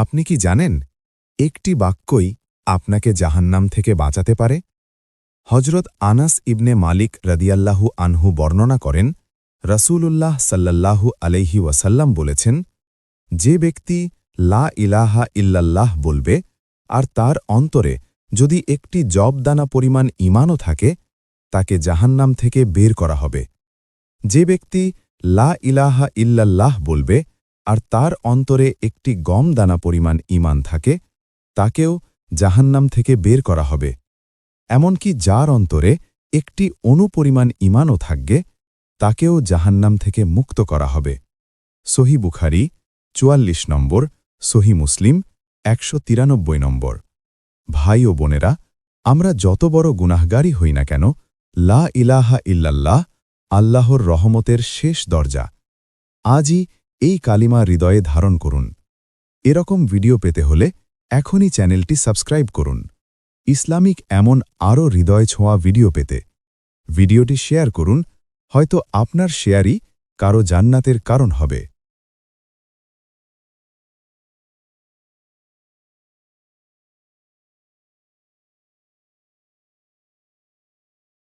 আপনি কি জানেন একটি বাক্যই আপনাকে জাহান্নাম থেকে বাঁচাতে পারে? হজরত আনাস ইবনে মালিক রদিয়াল্লাহু আনহু বর্ণনা করেন, রাসূলুল্লাহ সাল্লাল্লাহু আলাইহি ওয়াসাল্লাম বলেছেন, যে ব্যক্তি লা ইলাহা ইল্লাল্লাহ বলবে আর তার অন্তরে যদি একটি জবদানা পরিমাণ ঈমানও থাকে, তাকে জাহান্নাম থেকে বের করা হবে। যে ব্যক্তি লা ইলাহা ইল্লাল্লাহ বলবে আর তার অন্তরে একটি গম দানা পরিমাণ ঈমান থাকে, তাকেও জাহান্নাম থেকে বের করা হবে। এমনকি যার অন্তরে একটি অনুপরিমাণ ঈমানও থাকবে, তাকেও জাহান্নাম থেকে মুক্ত করা হবে। সহি বুখারী ৪৪ নম্বর, সহি মুসলিম ১৯৩ নম্বর। ভাই ও বোনেরা, আমরা যত বড় গুনাহগারই হই না কেন, লা ইলাহা ইল্লাল্লাহ আল্লাহর রহমতের শেষ দরজা। আজই এই কালিমা হৃদয়ে ধারণ করুন। এরকম ভিডিও পেতে হলে এখনই চ্যানেলটি সাবস্ক্রাইব করুন। ইসলামিক এমন আরও হৃদয় ছোঁয়া ভিডিও পেতে ভিডিওটি শেয়ার করুন, হয়তো আপনার শেয়ারই কারো জান্নাতের কারণ হবে।